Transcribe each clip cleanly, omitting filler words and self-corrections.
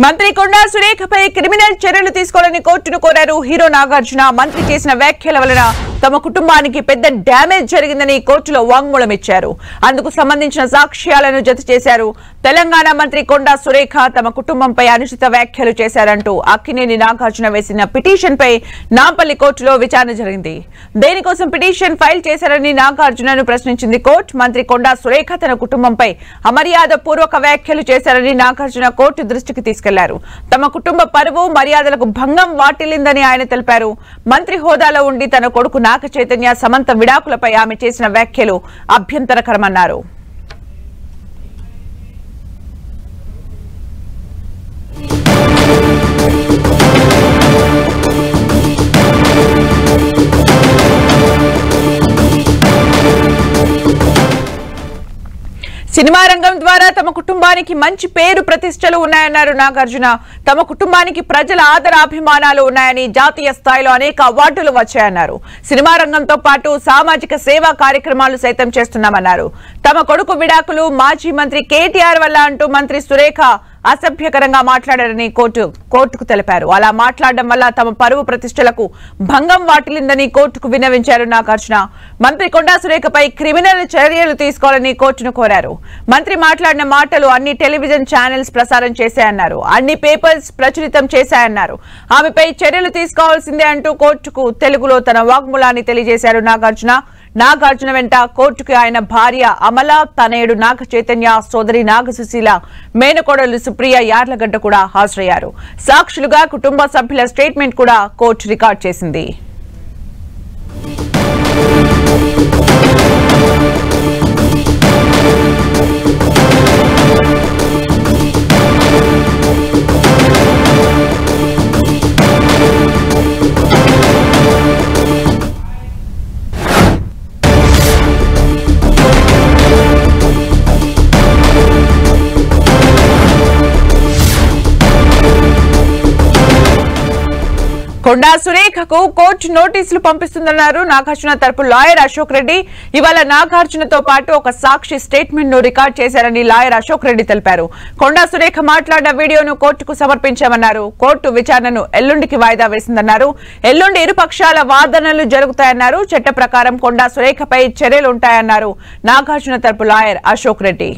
మంత్రి కొండా సురేఖపై క్రిమినల్ చర్యలు తీసుకోవాలని కోర్టును కోరారు హీరో నాగార్జున. మంత్రి చేసిన వ్యాఖ్యల వలన తమ కుటుంబానికి పెద్ద డ్యామేజ్ జరిగిందని కోర్టులో వాంగ్మూలం ఇచ్చారు. అందుకు సంబంధించిన సాక్ష్యాలను జత చేశారు. తెలంగాణ మంత్రి కొండా సురేఖ తమ కుటుంబంపై అనుచిత వ్యాఖ్యలు చేశారంటూ అక్కినేని నాగార్జున వేసిన పిటిషన్ పై నాంపల్లి కోర్టులో విచారణ జరిగింది. దేనికోసం పిటిషన్ ఫైల్ చేశారని నాగార్జునను ప్రశ్నించింది కోర్టు. మంత్రి కొండా సురేఖ తన కుటుంబంపై అమర్యాద పూర్వక వ్యాఖ్యలు చేశారని నాగార్జున కోర్టు దృష్టికి తీసుకెళ్లారు. తమ కుటుంబ పరువు మర్యాదలకు భంగం వాటిల్లిందని ఆయన తెలిపారు. మంత్రి హోదాలో ఉండి తన కొడుకు నాగ చైతన్య సమంత విడాకులపై ఆమె చేసిన వ్యాఖ్యలు అభ్యంతరకరమన్నారు. సినిమా రంగం ద్వారా తమ కుటుంబానికి మంచి పేరు ప్రతిష్టలు ఉన్నాయన్నారు నాగార్జున. తమ కుటుంబానికి ప్రజల ఆదరాభిమానాలు ఉన్నాయని, జాతీయ స్థాయిలో అనేక అవార్డులు వచ్చాయన్నారు. సినిమా రంగంతో పాటు సామాజిక సేవా కార్యక్రమాలు సైతం చేస్తున్నామన్నారు. తమ కొడుకు విడాకులు మాజీ మంత్రి కేటీఆర్ వల్ల అంటూ మంత్రి సురేఖ అసభ్యకరంగా మాట్లాడారని కోర్టుకు తెలిపారు. అలా మాట్లాడడం వల్ల తమ పరువు ప్రతిష్టలకు భంగం వాటిల్లిందని కోర్టుకు విన్నవించారు నాగార్జున. మంత్రి కొండా సురేఖపై క్రిమినల్ చర్యలు తీసుకోవాలని కోర్టును కోరారు. మంత్రి మాట్లాడిన మాటలు అన్ని టెలివిజన్ ఛానల్స్ ప్రసారం చేశాయన్నారు. అన్ని పేపర్స్ ప్రచురితం చేశాయన్నారు. ఆమెపై చర్యలు తీసుకోవాల్సిందే అంటూ కోర్టుకు తెలుగులో తన వాగ్మూలాన్ని తెలియజేశారు నాగార్జున వెంట కోర్టుకు ఆయన భార్య అమల, తనయుడు నాగ చైతన్య, సోదరి నాగ సుశీల, మేనకోడలు సుప్రియ యార్లగడ్డ కూడా హాజరయ్యారు. సాక్షులుగా కుటుంబ సభ్యుల స్టేట్మెంట్ కూడా కోర్టు రికార్డ్ చేసింది. కొండా సురేఖకు కోర్టు నోటీసులు పంపిస్తుందన్నారు నాగార్జున తరపు లాయర్ అశోక్ రెడ్డి. ఇవాళ నాగార్జునతో పాటు ఒక సాక్షి స్టేట్మెంట్ ను రికార్డ్ చేశారని లాయర్ అశోక్ రెడ్డి తెలిపారు. కొండా సురేఖ మాట్లాడిన వీడియోను కోర్టుకు సమర్పించామన్నారు. కోర్టు విచారణను ఎల్లుండికి వాయిదా వేసిందన్నారు. ఎల్లుండి ఇరుపక్షాల వాదనలు జరుగుతాయన్నారు. చట్ట ప్రకారం కొండా సురేఖపై చర్యలుంటాయన్నారు నాగార్జున తరపు lawyer Ashok Reddy.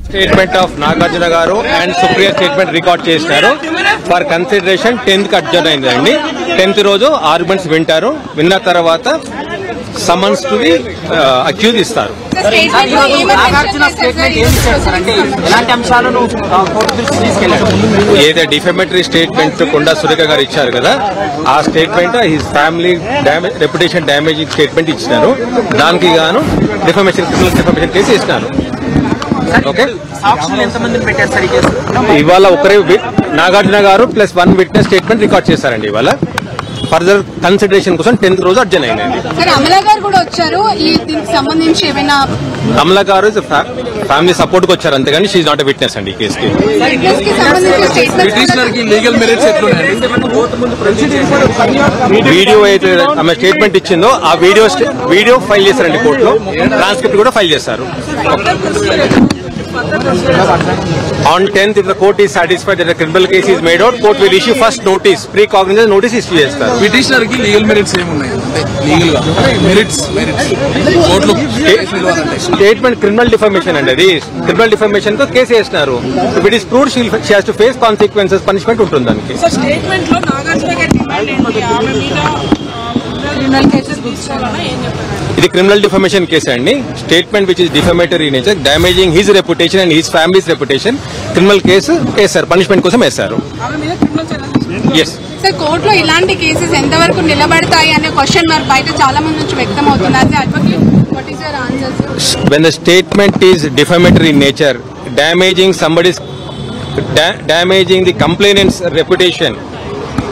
Statement of Nagarjuna గారు అండ్ సుప్రియ స్టేట్మెంట్ రికార్డ్ చేసినారు. ఫర్ కన్సిడరేషన్ 10th అడ్జర్న్ అయిందండి. 10th రోజు ఆర్గ్యుమెంట్స్ వింటారు. విన్న తర్వాత సమన్స్ టు ది అక్యూజ్ ఇస్తారు. ఏదో డిఫెమేటరీ స్టేట్మెంట్ కొండా సురేఖ గారు ఇచ్చారు కదా, ఆ statement his family reputation damaging statement ఇచ్చినారు. దానికి గాను డిఫమేషన్ కేసు ఇచ్చినారు. ఇవాళ ఒకరే నాగార్జున గారు ప్లస్ 1 విట్నెస్ స్టేట్మెంట్ రికార్డ్ చేశారండి. ఇవాళ ఫర్దర్ కన్సిడరేషన్ కోసం 10th రోజు అర్జన్ అయిందండి. అమలా గారు ఫ్యామిలీ సపోర్ట్ కు వచ్చారు, అంతేగాని షీఈ్ నాట్ ఎ విట్నెస్ అండి ఈ కేసుకి. వీడియో అయితే ఆమె స్టేట్మెంట్ ఇచ్చిందో ఆ వీడియో ఫైల్ చేశారండి కోర్టులో. ట్రాన్స్క్రిప్ట్ కూడా ఫైల్ చేశారు. On 10th, if the court is satisfied that the criminal case is made out, court will issue first notice, pre-cognizance notice issue చేస్తారు. పిటిషనర్ కి లీగల్ మెరిట్స్ ఏమున్నాయి? లీగల్ గా మెరిట్స్ కోర్టులో statement criminal defamation అండి. అది criminal defamation తో case వేసినారు. If it is proved she has to face consequences, punishment ఉంటుంది దానికి. స్టేట్మెంట్ లో నాగార్జున గారి డిమాండ్ ఏంటి? ఆమె మీద క్రిమినల్ కేసెస్ తీసుకోవాలని ఏం చెప్పారు? ఇది క్రిమినల్ డిఫమేషన్ కేసు అండి. Statement which is defamatory nature, damaging his reputation and his families reputation, criminal case వేశారు, పనిష్మెంట్ కోసం వేశారు. కోర్టులో ఇలాంటి కేసెస్ ఎంతవరకు నిలబడతాయి అనే క్వశ్చన్ మార్క్ బయట చాలా మంది నుంచి వ్యక్తం అవుతున్నారు. When the statement is defamatory in nature, damaging the complainant's reputation,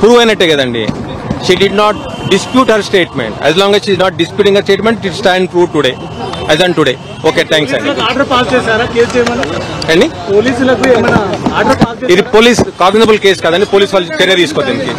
prove అయినట్టే కదండి. She did not dispute her statement. As long as she is not disputing her statement, it stand proved today. As on today. Okay, thanks. Order pass చేశారా case చేయమని? అండి పోలీసులకు ఏమైనా order pass చేశారా? ఇది police cognisable case కాదండి. Police వాళ్ళు చర్య తీసుకోవడానికి